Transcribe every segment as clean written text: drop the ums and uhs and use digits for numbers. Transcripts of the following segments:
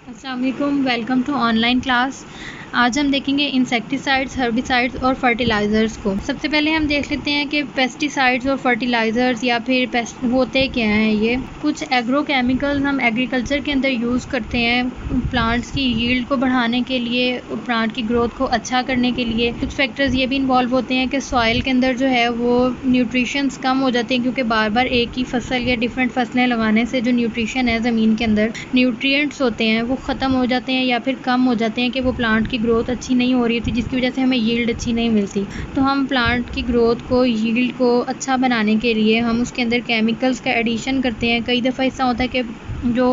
अस्सलाम वालेकुम, welcome to online class. आज हम देखेंगे इंसेक्टिसाइड्स, हर्बिसाइड्स और फर्टिलाइज़र्स को। सबसे पहले हम देख लेते हैं कि पेस्टिसाइड्स और फर्टिलाइज़र्स या फिर पेस्ट होते क्या हैं। ये कुछ एग्रो केमिकल्स हम एग्रीकल्चर के अंदर यूज़ करते हैं प्लांट्स की यील्ड को बढ़ाने के लिए, प्लांट की ग्रोथ को अच्छा करने के लिए। कुछ फैक्टर्स ये भी इन्वॉल्व होते हैं कि सॉइल के अंदर जो है वो न्यूट्रिशंस कम हो जाते हैं, क्योंकि बार बार एक ही फसल या डिफरेंट फसलें लगाने से जो न्यूट्रिशन है ज़मीन के अंदर न्यूट्रिएंट्स होते हैं वो ख़त्म हो जाते हैं या फिर कम हो जाते हैं कि वो प्लांट की ग्रोथ अच्छी नहीं हो रही थी, जिसकी वजह से हमें यील्ड अच्छी नहीं मिलती। तो हम प्लांट की ग्रोथ को, यील्ड को अच्छा बनाने के लिए हम उसके अंदर केमिकल्स का एडिशन करते हैं। कई दफ़ा ऐसा होता है कि जो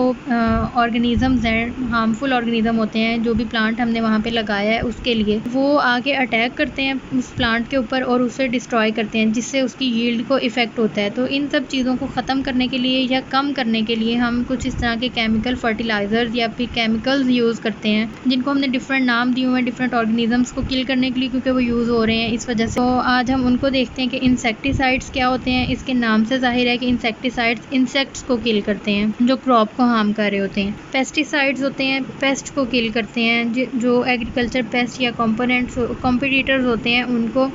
ऑर्गेनिज़म्स हैं, हार्मफुल ऑर्गेनिज़म होते हैं, जो भी प्लांट हमने वहाँ पे लगाया है उसके लिए, वो आके अटैक करते हैं उस प्लांट के ऊपर और उसे डिस्ट्रॉय करते हैं, जिससे उसकी यील्ड को इफ़ेक्ट होता है। तो इन सब चीज़ों को ख़त्म करने के लिए या कम करने के लिए हम कुछ इस तरह के केमिकल फर्टिलाइज़र्स या फिर केमिकल्स यूज़ करते हैं, जिनको हमने डिफरेंट नाम दिए हुए हैं डिफरेंट ऑर्गेनिज़म्स को किल करने के लिए, क्योंकि वो यूज़ हो रहे हैं इस वजह से। तो आज हम उनको देखते हैं कि इंसेक्टिसाइड्स क्या होते हैं। इसके नाम से जाहिर है कि इंसेक्टिसाइड्स इंसेक्ट्स को किल करते हैं जो क्रॉप को हार्म कर रहे होते हैं। पेस्टिसाइड्स होते हैं, पेस्ट को किल करते हैं, जो एग्रीकल्चर पेस्ट या कॉम्पिटिटर्स होते हैं उनको,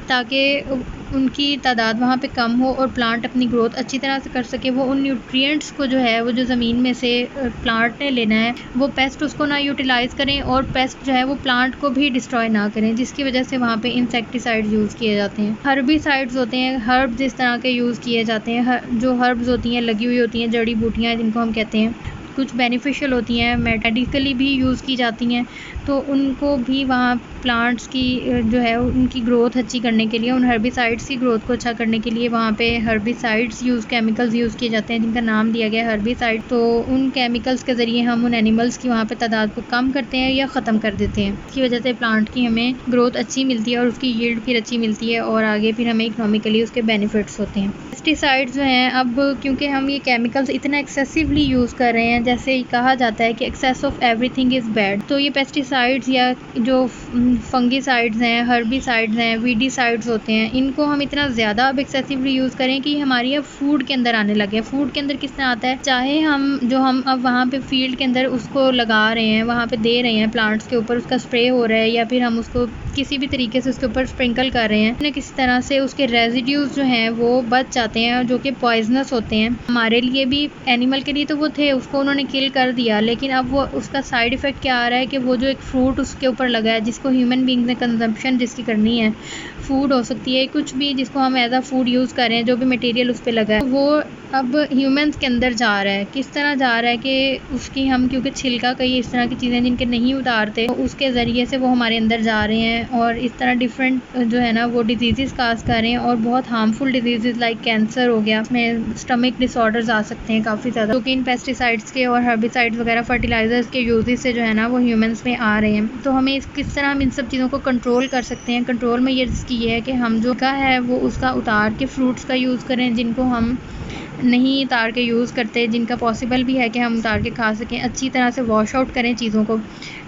ताकि उनकी तादाद वहाँ पे कम हो और प्लांट अपनी ग्रोथ अच्छी तरह से कर सके। वो उन न्यूट्रिएंट्स को जो है वो जो ज़मीन में से प्लांट ने लेना है, वो पेस्ट उसको ना यूटिलाइज़ करें और पेस्ट जो है वो प्लांट को भी डिस्ट्रॉय ना करें, जिसकी वजह से वहाँ पे इंसेक्टिसाइड्स यूज़ किए जाते हैं। हर्बिसाइड्स होते हैं, हर्ब्स इस तरह के यूज़ किए जाते हैं। जो हर्ब्स होती हैं, लगी हुई होती हैं, जड़ी बूटियाँ जिनको हम कहते हैं, कुछ बेनिफिशियल होती हैं, मेडिकली भी यूज़ की जाती हैं, तो उनको भी वहाँ प्लांट्स की जो है उनकी ग्रोथ अच्छी करने के लिए, उन हर्बिसाइड्स की ग्रोथ को अच्छा करने के लिए वहाँ पे हर्बिसाइड्स केमिकल्स यूज़ किए जाते हैं, जिनका नाम दिया गया है हर्बिसाइड। तो उन केमिकल्स के ज़रिए हम उन एनिमल्स की वहाँ पे तादाद को कम करते हैं या ख़त्म कर देते हैं। इसकी वजह से प्लांट की हमें ग्रोथ अच्छी मिलती है और उसकी यील्ड फिर अच्छी मिलती है और आगे फिर हमें इकोनॉमिकली उसके बेनिफिट्स होते हैं। पेस्टिसाइड्स जो हैं, अब क्योंकि हम ये केमिकल्स इतना एक्सेसिवली यूज़ कर रहे हैं, जैसे कहा जाता है कि excess of everything is bad, तो ये पेस्टिसाइड्स या जो फंगिसाइड्स हैं, हर्बिसाइड्स हैं, वीडिसाइड्स होते हैं, इनको हम इतना ज़्यादा अब एक्सेसिवली यूज़ करें कि हमारी अब फूड के अंदर आने लगे हैं। फूड के अंदर किस तरह आता है, चाहे हम अब वहाँ पे फील्ड के अंदर उसको लगा रहे हैं, वहाँ पे दे रहे हैं, प्लांट्स के ऊपर उसका स्प्रे हो रहा है, या फिर हम उसको किसी भी तरीके से उसके ऊपर स्प्रिंकल कर रहे हैं, किसी तरह से उसके रेजिड्यूज़ जो हैं वो बच जाते हैं, जो कि पॉइजनस होते हैं हमारे लिए भी, एनिमल के लिए तो वो थे, उसको उन्होंने किल कर दिया, लेकिन अब वो उसका साइड इफ़ेक्ट क्या आ रहा है कि वो जो एक फ्रूट उसके ऊपर लगा है, जिसको ह्यूमन बींग्स ने कंजम्पशन जिसकी करनी है, फूड हो सकती है, कुछ भी जिसको हम एज अ फूड यूज़ कर रहे हैं, जो भी मटेरियल उस पर लगा है, वो अब ह्यूमंस के अंदर जा रहा है। किस तरह जा रहा है कि उसकी हम, क्योंकि छिलका कई इस तरह की चीज़ें जिनके नहीं उतारते, तो उसके ज़रिए से वो हमारे अंदर जा रहे हैं और इस तरह डिफरेंट जो है ना वो डिजीज़ काज कर रहे हैं, और बहुत हार्मफुल डिजीज़ लाइक कैंसर हो गया, उसमें स्टमक डिसऑर्डर्स आ सकते हैं काफ़ी ज़्यादा, क्योंकि इन पेस्टिसाइड्स के और हर्बिसाइड्स वगैरह फर्टिलाइजर्स के यूजेस से जो है ना वो ह्यूमंस में आ रहे हैं। तो हमें किस तरह हम इन सब चीज़ों को कंट्रोल कर सकते हैं। कंट्रोल में ये है कि हम जो का है वो उसका उतार के फ्रूट्स का यूज़ करें, जिनको हम नहीं उतार के यूज़ करते, जिनका पॉसिबल भी है कि हम उतार के खा सकें। अच्छी तरह से वॉश आउट करें चीज़ों को,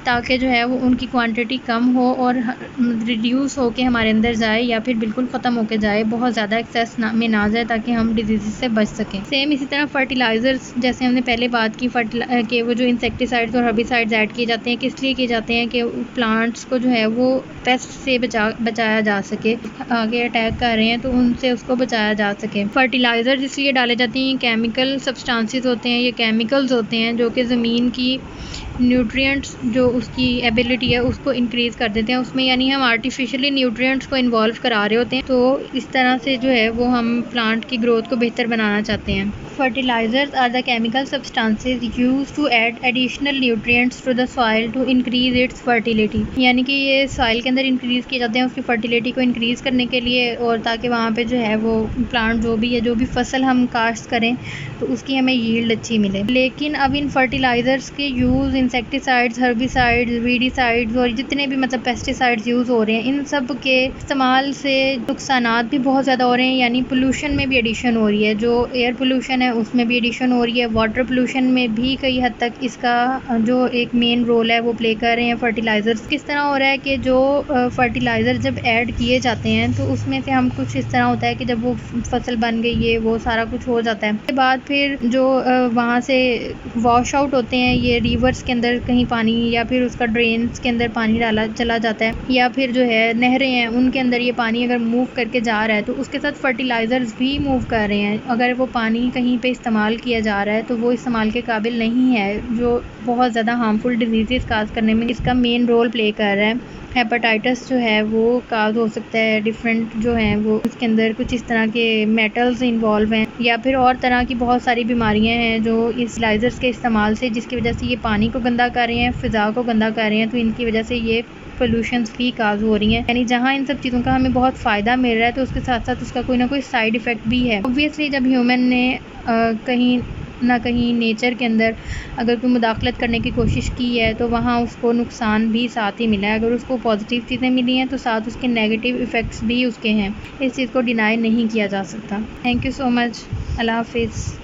ताकि जो है वो उनकी क्वांटिटी कम हो और रिड्यूस हो के हमारे अंदर जाए, या फिर बिल्कुल ख़त्म होके जाए, बहुत ज़्यादा एक्सेस में ना जाए, ताकि हम डिजीज़ से बच सकें। सेम इसी तरह फर्टिलाइज़र्स, जैसे हमने पहले बात की कि वो जो इंसेक्टिसाइड्स और हर्बिसाइड्स ऐड किए जाते हैं, किस लिए किए जाते हैं कि प्लांट्स को जो है वो पेस्ट से बचाया जा सके, आगे अटैक कर रहे हैं तो उनसे उसको बचाया जा सके। फर्टिलाइज़र इसलिए डाले जाते हैं, केमिकल सब्सटेंसेस होते हैं, ये केमिकल्स होते हैं जो कि ज़मीन की न्यूट्रिएंट्स, जो उसकी एबिलिटी है उसको इंक्रीज़ कर देते हैं उसमें, यानी हम आर्टिफिशियली न्यूट्रिएंट्स को इन्वॉल्व करा रहे होते हैं। तो इस तरह से जो है वो हम प्लांट की ग्रोथ को बेहतर बनाना चाहते हैं। Fertilizers are the chemical substances used to add additional nutrients to the soil to increase its fertility, यानी कि ये सॉइल के अंदर इंक्रीज़ किए जाते हैं उसकी फर्टिलिटी को इंक्रीज़ करने के लिए, और ताकि वहाँ पे जो है वो प्लांट जो भी है, जो भी फसल हम काश्त करें तो उसकी हमें यील्ड अच्छी मिले। लेकिन अब इन फर्टिलाइज़र्स के यूज़, इंसेक्टिसाइड्स, हर्बिसाइड्स, वीडिसाइड्स और जितने भी मतलब पेस्टिसाइड्स यूज़ हो रहे हैं, इन सब के इस्तेमाल से नुकसानात भी बहुत ज़्यादा हो रहे हैं, यानी पोल्यूशन में भी एडिशन हो रही है। जो एयर पोल्यूशन है उसमें भी एडिशन हो रही है, वाटर पोल्यूशन में भी कई हद तक इसका जो एक मेन रोल है वो प्ले कर रहे हैं फर्टिलाइज़र्स। किस तरह हो रहा है कि जो फर्टिलाइज़र जब ऐड किए जाते हैं तो उसमें से हम कुछ इस तरह होता है कि जब वो फसल बन गई है, वो सारा कुछ हो जाता है, उसके बाद फिर जो वहाँ से वॉश आउट होते हैं ये रिवर्स के के अंदर कहीं पानी या फिर उसका ड्रेन्स के अंदर पानी डाला चला जाता है, या फिर जो है नहरें हैं उनके अंदर ये पानी अगर मूव करके जा रहा है तो उसके साथ फर्टिलाइज़र्स भी मूव कर रहे हैं। अगर वो पानी कहीं पे इस्तेमाल किया जा रहा है तो वो इस्तेमाल के काबिल नहीं है, जो बहुत ज़्यादा हार्मफुल डिजीज़ काज करने में इसका मेन रोल प्ले कर रहा है। हेपेटाइटिस जो है वो काज हो सकता है, डिफरेंट जो हैं वो उसके अंदर कुछ इस तरह के मेटल्स इन्वॉल्व हैं, या फिर और तरह की बहुत सारी बीमारियां हैं जो इस लाइजर्स के इस्तेमाल से, जिसकी वजह से ये पानी को गंदा कर रहे हैं, फ़िज़ा को गंदा कर रहे हैं, तो इनकी वजह से ये पोल्यूशंस भी काज हो रही हैं। यानी जहाँ इन सब चीज़ों का हमें बहुत फ़ायदा मिल रहा है तो उसके साथ साथ उसका कोई ना कोई साइड इफ़ेक्ट भी है। ऑब्वियसली जब ह्यूमन ने कहीं ना कहीं नेचर के अंदर अगर कोई मुदाखलत करने की कोशिश की है तो वहाँ उसको नुकसान भी साथ ही मिला है। अगर उसको पॉजिटिव चीज़ें मिली हैं तो साथ उसके नेगेटिव इफ़ेक्ट्स भी उसके हैं, इस चीज़ को डिनाई नहीं किया जा सकता। Thank you so much. अल्लाह हाफिज़।